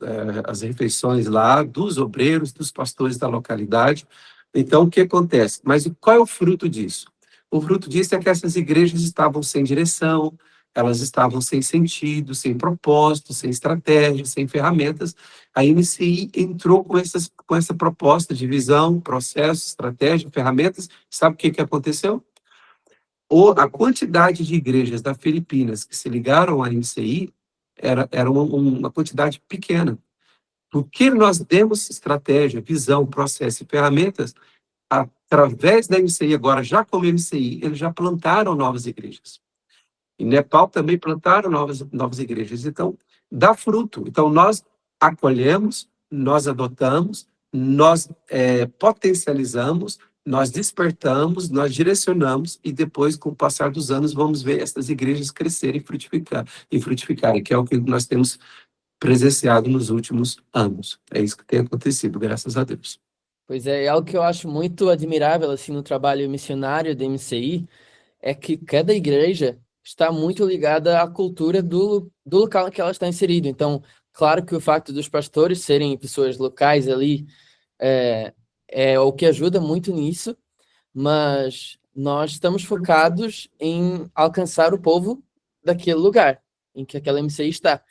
as refeições lá, dos obreiros, dos pastores da localidade. Então, o que acontece? Mas qual é o fruto disso? O fruto disso é que essas igrejas estavam sem direção, elas estavam sem sentido, sem propósito, sem estratégia, sem ferramentas. A MCI entrou com essa proposta de visão, processo, estratégia, ferramentas. Sabe o que aconteceu? A quantidade de igrejas da Filipinas que se ligaram à MCI era uma quantidade pequena. Porque nós demos estratégia, visão, processo e ferramentas, através da MCI, agora já como MCI, eles já plantaram novas igrejas. Em Nepal também plantaram novas igrejas. Então, dá fruto. Então, nós acolhemos, nós adotamos, nós potencializamos, nós despertamos, nós direcionamos, e depois, com o passar dos anos, vamos ver essas igrejas crescerem e frutificarem, que é o que nós temos presenciado nos últimos anos. É isso que tem acontecido, graças a Deus. Pois é algo que eu acho muito admirável assim no trabalho missionário da MCI, é que cada igreja está muito ligada à cultura do local em que ela está inserida. Então, claro que o facto dos pastores serem pessoas locais ali é o que ajuda muito nisso, mas nós estamos focados em alcançar o povo daquele lugar em que aquela MCI está.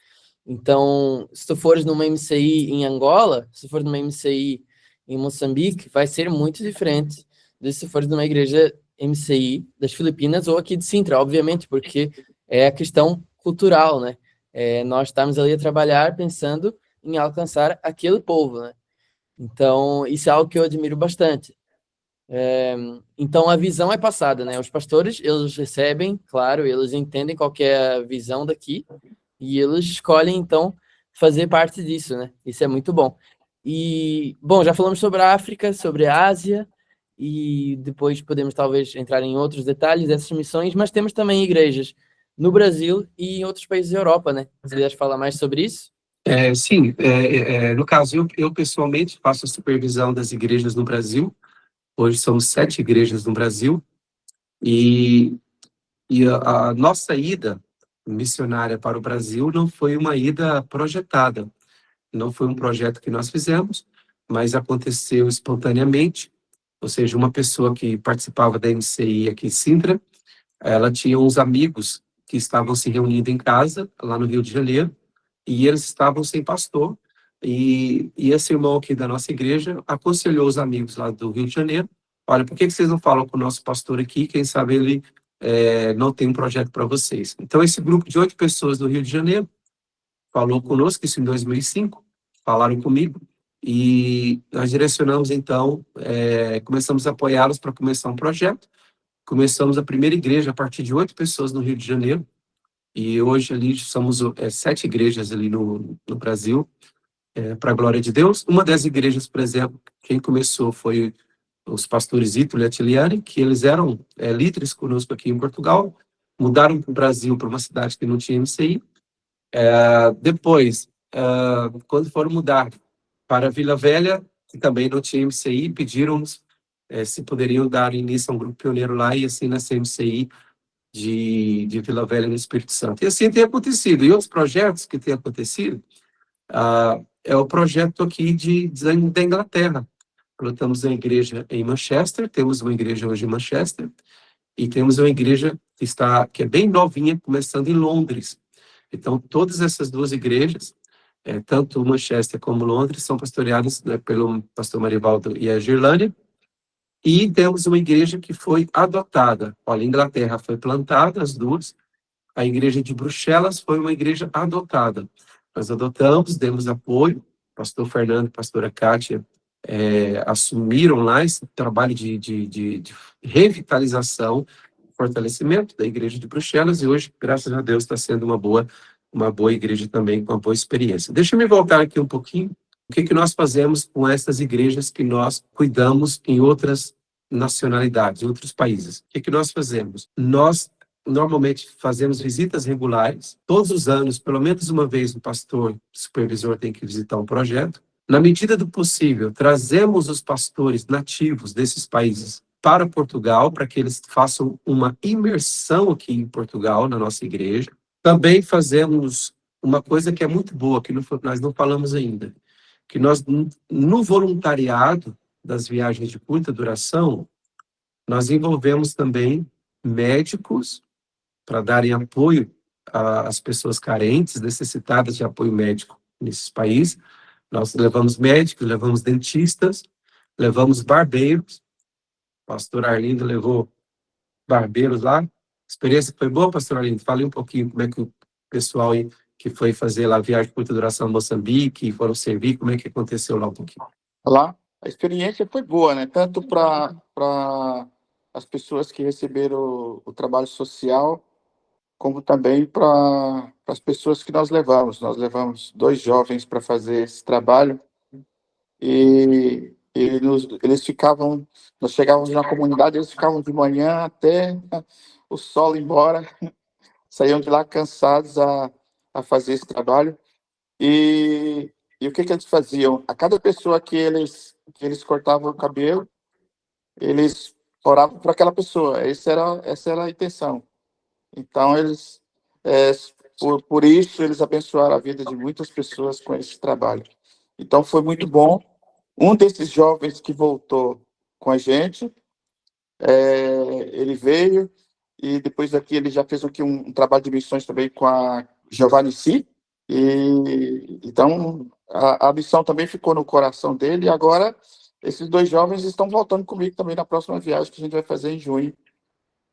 Então, se tu fores numa MCI em Angola, se tu fores numa MCI em Moçambique, vai ser muito diferente de se fores numa igreja MCI das Filipinas ou aqui de Sintra, obviamente, porque é a questão cultural, né? Nós estamos ali a trabalhar pensando em alcançar aquele povo, né? Então, isso é algo que eu admiro bastante. Então, a visão é passada, né? Os pastores, eles recebem, claro, eles entendem qual que é a visão daqui e eles escolhem, então, fazer parte disso, né? Isso é muito bom. E, bom, já falamos sobre a África, sobre a Ásia, e depois podemos talvez entrar em outros detalhes dessas missões, mas temos também igrejas no Brasil e em outros países da Europa, né? Você quer falar mais sobre isso? Sim, no caso, eu pessoalmente faço a supervisão das igrejas no Brasil. Hoje somos 7 igrejas no Brasil, e, a nossa ida missionária para o Brasil não foi uma ida projetada, não foi um projeto que nós fizemos, mas aconteceu espontaneamente, ou seja, uma pessoa que participava da MCI aqui em Sintra, ela tinha uns amigos que estavam se reunindo em casa, lá no Rio de Janeiro, e eles estavam sem pastor, e esse irmão aqui da nossa igreja aconselhou os amigos lá do Rio de Janeiro: olha, por que vocês não falam com o nosso pastor aqui? Quem sabe ele não tem um projeto para vocês. Então, esse grupo de 8 pessoas do Rio de Janeiro falou conosco, isso em 2005, falaram comigo, e nós direcionamos, então, começamos a apoiá-los para começar um projeto. Começamos a primeira igreja a partir de 8 pessoas no Rio de Janeiro, e hoje ali somos 7 igrejas ali no Brasil, para a glória de Deus. Uma das igrejas, por exemplo, quem começou foi os pastores Ítalo e Atiliani, que eles eram líderes conosco aqui em Portugal, mudaram para o Brasil, para uma cidade que não tinha MCI. Depois, quando foram mudar para Vila Velha, que também não tinha MCI, pediram-nos se poderiam dar início a um grupo pioneiro lá, e assim nasceu a MCI de Vila Velha, no Espírito Santo. E assim tem acontecido. E outros projetos que têm acontecido, é o projeto aqui da Inglaterra. Plantamos a igreja em Manchester, temos uma igreja hoje em Manchester, e temos uma igreja que é bem novinha, começando em Londres. Então, todas essas 2 igrejas, tanto Manchester como Londres, são pastoreadas, né, pelo pastor Marivaldo e a Girlânia. E temos uma igreja que foi adotada. Olha, a Inglaterra foi plantada, as 2. A igreja de Bruxelas foi uma igreja adotada. Nós adotamos, demos apoio. Pastor Fernando e pastora Kátia assumiram lá esse trabalho de revitalização, fortalecimento da igreja de Bruxelas, e hoje, graças a Deus, está sendo uma boa igreja também, com uma boa experiência. Deixa eu me voltar aqui um pouquinho. O que nós fazemos com essas igrejas que nós cuidamos em outras nacionalidades, em outros países? O que nós fazemos? Nós normalmente fazemos visitas regulares. Todos os anos, pelo menos uma vez, o pastor, o supervisor tem que visitar um projeto. Na medida do possível, trazemos os pastores nativos desses países para Portugal, para que eles façam uma imersão aqui em Portugal, na nossa igreja. Também fazemos uma coisa que é muito boa, que nós não falamos ainda, que nós, no voluntariado das viagens de curta duração, nós envolvemos também médicos para darem apoio às pessoas carentes, necessitadas de apoio médico nesses países. Nós levamos médicos, levamos dentistas, levamos barbeiros. O pastor Arlindo levou barbeiros lá. A experiência foi boa, pastor Arlindo? Fale um pouquinho como é que o pessoal aí que foi fazer lá a viagem de curta duração em Moçambique, foram servir, como é que aconteceu lá um pouquinho? Lá, a experiência foi boa, né? Tanto para as pessoas que receberam o trabalho social, como também para as pessoas que nós levamos. Nós levamos 2 jovens para fazer esse trabalho, e eles ficavam, nós chegávamos na comunidade, eles ficavam de manhã até o sol ir embora, saíam de lá cansados a fazer esse trabalho. E o que eles faziam? A cada pessoa que eles cortavam o cabelo, eles oravam para aquela pessoa. Essa era a intenção. Então, por isso, eles abençoaram a vida de muitas pessoas com esse trabalho. Então, foi muito bom. Um desses jovens que voltou com a gente, ele veio, e depois daqui ele já fez aqui um trabalho de missões também com a Giovanni Si, E então a missão também ficou no coração dele, e agora esses 2 jovens estão voltando comigo também na próxima viagem que a gente vai fazer em junho,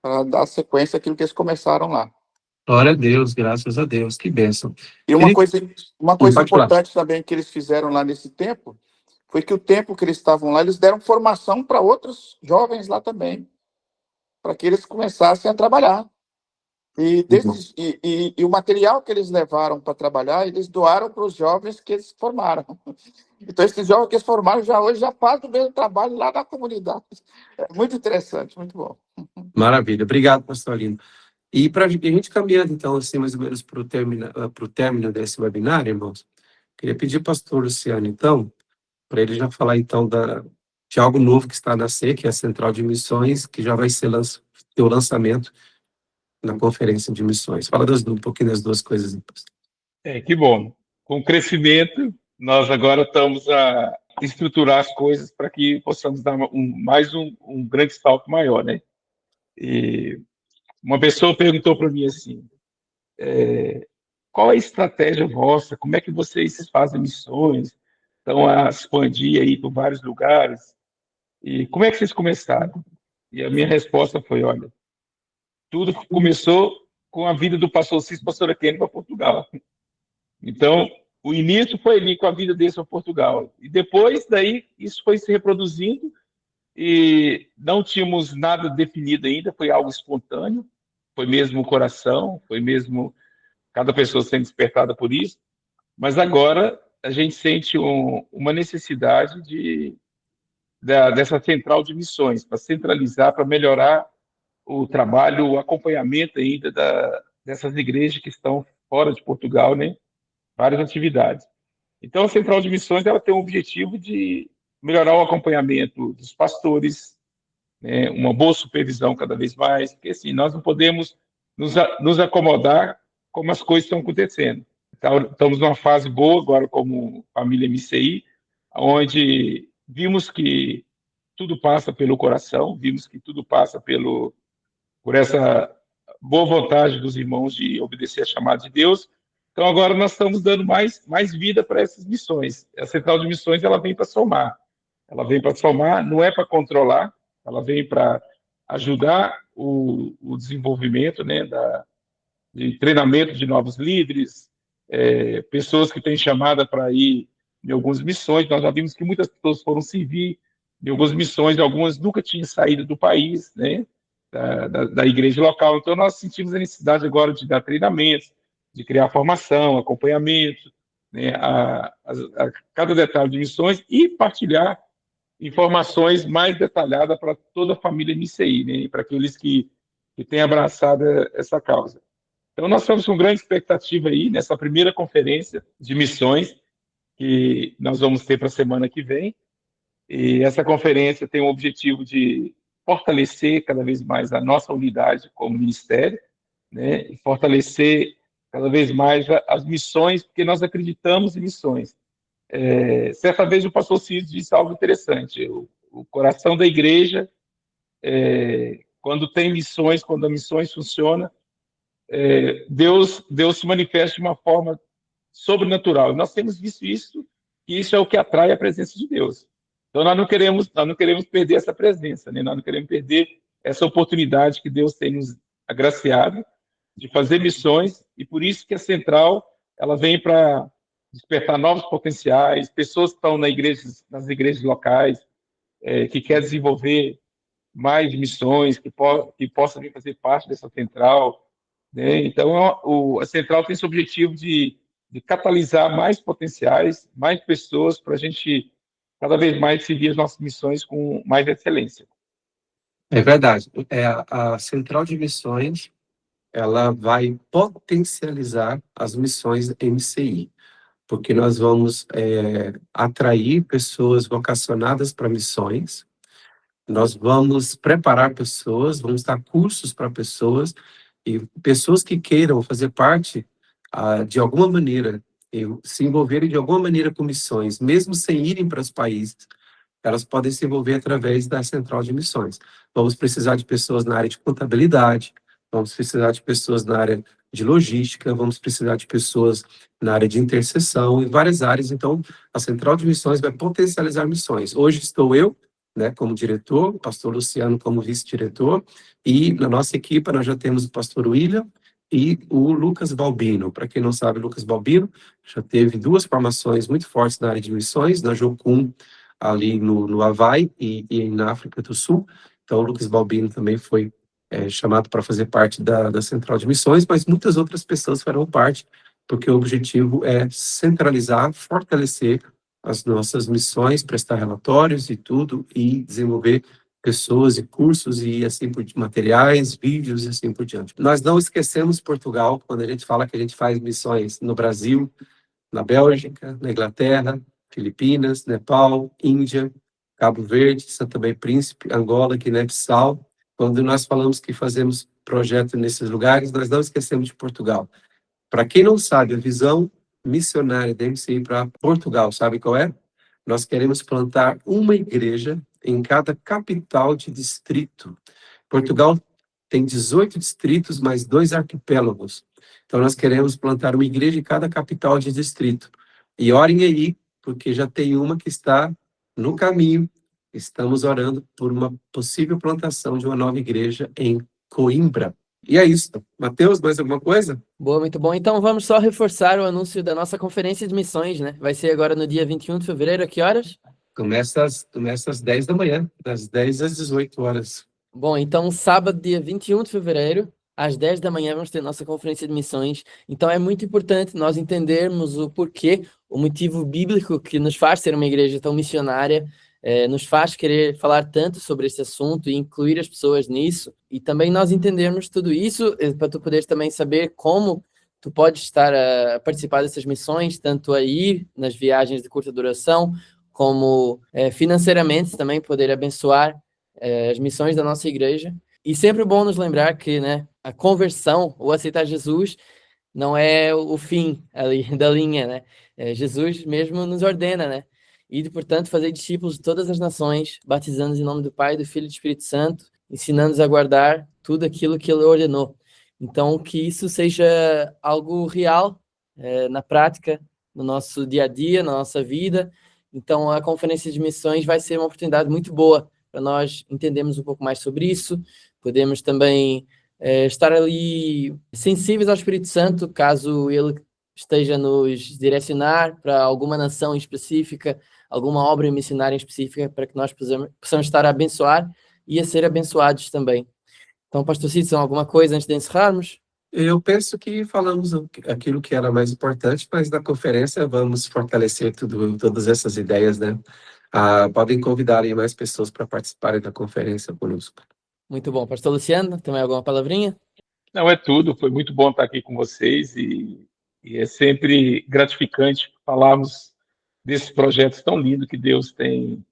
para dar sequência àquilo que eles começaram lá. Glória a Deus, graças a Deus, que bênção. E Queria- uma coisa Pode falar. importante também que eles fizeram lá nesse tempo, foi que o tempo que eles estavam lá, eles deram formação para outros jovens lá também, para que eles começassem a trabalhar. E o material que eles levaram para trabalhar, eles doaram para os jovens que eles formaram. Então, esses jovens que eles formaram hoje já fazem o mesmo trabalho lá na comunidade. É muito interessante, muito bom. Maravilha, obrigado, pastor Lindo. E para a gente caminhando, então, assim, mais ou menos para o término desse webinar, irmãos, queria pedir ao pastor Luciano, então, para ele já falar, então, de algo novo que está a nascer, que é a Central de Missões, que já vai ter o lançamento na Conferência de Missões. Fala um pouquinho das duas coisas, pastor. Que bom. Com o crescimento, nós agora estamos a estruturar as coisas para que possamos dar mais um grande salto maior, né? E uma pessoa perguntou para mim assim, qual é a estratégia vossa? Como é que vocês fazem missões? Estão a expandir aí por vários lugares? E como é que vocês começaram? E a minha resposta foi, olha, tudo começou com a vida do pastor Cícero e pastora Kenny para Portugal. Então, o início foi ali com a vida deles para Portugal. E depois, daí, isso foi se reproduzindo e não tínhamos nada definido ainda, foi algo espontâneo, foi mesmo o coração, foi mesmo cada pessoa sendo despertada por isso. Mas agora a gente sente uma necessidade dessa central de missões, para centralizar, para melhorar o trabalho, o acompanhamento ainda dessas igrejas que estão fora de Portugal, né? Várias atividades. Então, a Central de Missões ela tem o objetivo de melhorar o acompanhamento dos pastores, né, uma boa supervisão cada vez mais, porque assim, nós não podemos nos acomodar como as coisas estão acontecendo. Então, estamos numa fase boa agora como família MCI, onde vimos que tudo passa pelo coração, vimos que tudo passa por essa boa vontade dos irmãos de obedecer a chamada de Deus. Então, agora nós estamos dando mais vida para essas missões. A Central de Missões ela vem para somar. Ela vem para somar, não é para controlar, ela vem para ajudar o desenvolvimento, né, de treinamento de novos líderes, pessoas que têm chamada para ir em algumas missões. Nós já vimos que muitas pessoas foram servir em algumas missões, algumas nunca tinham saído do país, né, da igreja local. Então, nós sentimos a necessidade agora de dar treinamentos, de criar formação, acompanhamento, né, a cada detalhe de missões e partilhar informações mais detalhadas para toda a família MCI, né, para aqueles que têm abraçado essa causa. Então, nós estamos com grande expectativa aí nessa primeira conferência de missões que nós vamos ter para a semana que vem. E essa conferência tem o objetivo de fortalecer cada vez mais a nossa unidade como ministério, né, e fortalecer cada vez mais as missões, porque nós acreditamos em missões. Certa vez o pastor Cícero disse algo interessante, o coração da igreja, quando tem missões, quando as missões funcionam, Deus se manifesta de uma forma sobrenatural. Nós temos visto isso, e isso é o que atrai a presença de Deus. Então, nós não queremos perder essa presença, né? Nós não queremos perder essa oportunidade que Deus tem nos agraciado de fazer missões, e por isso que a Central ela vem para despertar novos potenciais, pessoas que estão nas igrejas locais, que querem desenvolver mais missões, que possam vir fazer parte dessa Central, né? Então, a Central tem esse objetivo de catalisar mais potenciais, mais pessoas, para a gente cada vez mais seguir as nossas missões com mais excelência. É verdade. A Central de Missões, ela vai potencializar as missões MCI, porque nós vamos atrair pessoas vocacionadas para missões, nós vamos preparar pessoas, vamos dar cursos para pessoas, e pessoas que queiram fazer parte, de alguma maneira, se envolverem de alguma maneira com missões, mesmo sem irem para os países, elas podem se envolver através da Central de Missões. Vamos precisar de pessoas na área de contabilidade, vamos precisar de pessoas na área de logística, vamos precisar de pessoas na área de intercessão, em várias áreas. Então, a Central de Missões vai potencializar missões. Hoje estou eu, né, como diretor, o pastor Luciano como vice-diretor, e na nossa equipe nós já temos o pastor William e o Lucas Balbino. Para quem não sabe, o Lucas Balbino já teve 2 formações muito fortes na área de missões, na Jocum, ali no Havaí e na África do Sul. Então, o Lucas Balbino também foi chamado para fazer parte da Central de Missões, mas muitas outras pessoas farão parte, porque o objetivo é centralizar, fortalecer as nossas missões, prestar relatórios e tudo, e desenvolver pessoas e cursos e assim por materiais, vídeos e assim por diante. Nós não esquecemos Portugal quando a gente fala que a gente faz missões no Brasil, na Bélgica, na Inglaterra, Filipinas, Nepal, Índia, Cabo Verde, São Tomé e Príncipe, Angola, Guiné-Bissau. Quando nós falamos que fazemos projeto nesses lugares, nós não esquecemos de Portugal. Para quem não sabe, a visão missionária da MCI para Portugal, sabe qual é? Nós queremos plantar uma igreja em cada capital de distrito. Portugal tem 18 distritos, mais 2 arquipélagos. Então, nós queremos plantar uma igreja em cada capital de distrito. E orem aí, porque já tem uma que está no caminho. Estamos orando por uma possível plantação de uma nova igreja em Coimbra. E é isso. Matheus, mais alguma coisa? Boa, muito bom. Então vamos só reforçar o anúncio da nossa conferência de missões, né? Vai ser agora no dia 21 de fevereiro, a que horas? Começa às 10 da manhã, das 10 às 18 horas. Bom, então sábado, dia 21 de fevereiro, às 10 da manhã, vamos ter nossa conferência de missões. Então é muito importante nós entendermos o porquê, o motivo bíblico que nos faz ser uma igreja tão missionária, nos faz querer falar tanto sobre esse assunto e incluir as pessoas nisso. E também nós entendermos tudo isso, para tu poderes também saber como tu podes estar a participar dessas missões, tanto a ir nas viagens de curta duração, como financeiramente também poder abençoar as missões da nossa igreja. E sempre bom nos lembrar que, né, a conversão, ou aceitar Jesus, não é o fim ali da linha, né? Jesus mesmo nos ordena, né? E, portanto, fazer discípulos de todas as nações, batizando-os em nome do Pai, do Filho e do Espírito Santo, ensinando-os a guardar tudo aquilo que Ele ordenou. Então, que isso seja algo real, na prática, no nosso dia a dia, na nossa vida. Então, a Conferência de Missões vai ser uma oportunidade muito boa para nós entendermos um pouco mais sobre isso. Podemos também estar ali sensíveis ao Espírito Santo, caso Ele esteja nos direcionar para alguma nação específica, alguma obra missionária específica, para que nós possamos estar a abençoar e a ser abençoados também. Então, pastor Cícero, alguma coisa antes de encerrarmos? Eu penso que falamos aquilo que era mais importante, mas na conferência vamos fortalecer todas essas ideias, né? Podem convidar aí mais pessoas para participarem da conferência conosco. Muito bom. Pastor Luciano, também alguma palavrinha? Não, é tudo. Foi muito bom estar aqui com vocês e é sempre gratificante falarmos desses projetos tão lindos que Deus tem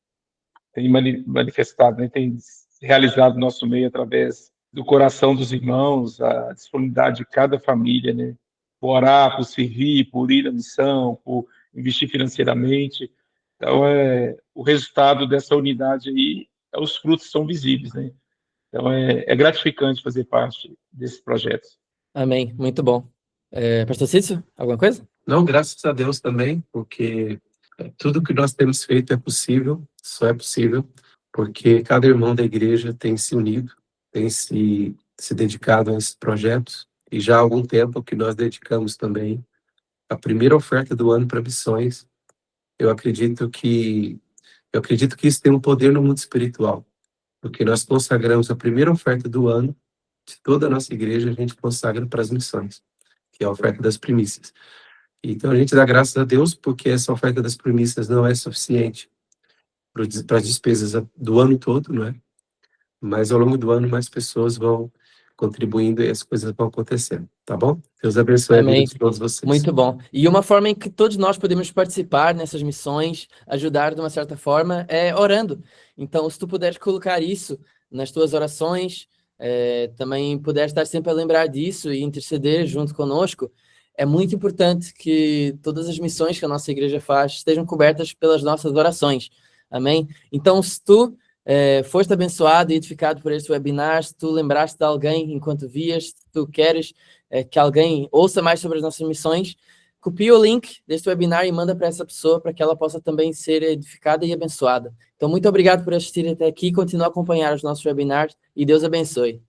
manifestado, né? Tem realizado no nosso meio através do coração dos irmãos, a disponibilidade de cada família, né? Por orar, por servir, por ir à missão, por investir financeiramente. Então, o resultado dessa unidade aí, os frutos são visíveis, né? Então, é gratificante fazer parte desses projetos. Amém. Muito bom. Pastor Cícero, alguma coisa? Não, graças a Deus também, porque tudo que nós temos feito é possível, só é possível, porque cada irmão da igreja tem se unido, tem se dedicado a esses projetos, e já há algum tempo que nós dedicamos também a primeira oferta do ano para missões. Eu acredito que isso tem um poder no mundo espiritual, porque nós consagramos a primeira oferta do ano de toda a nossa igreja, a gente consagra para as missões, que é a oferta das primícias. Então, a gente dá graças a Deus, porque essa oferta das primícias não é suficiente para as despesas do ano todo, não é? Mas ao longo do ano, mais pessoas vão contribuindo e as coisas vão acontecendo, tá bom? Deus abençoe a vida de todos vocês. Muito bom. E uma forma em que todos nós podemos participar nessas missões, ajudar de uma certa forma, é orando. Então, se tu puderes colocar isso nas tuas orações, também puder estar sempre a lembrar disso e interceder junto conosco, é muito importante que todas as missões que a nossa igreja faz estejam cobertas pelas nossas orações. Amém? Então, se tu foste abençoado e edificado por este webinar, se tu lembraste de alguém enquanto vias, se tu queres que alguém ouça mais sobre as nossas missões, copia o link deste webinar e manda para essa pessoa para que ela possa também ser edificada e abençoada. Então, muito obrigado por assistir até aqui, continue a acompanhar os nossos webinars e Deus abençoe.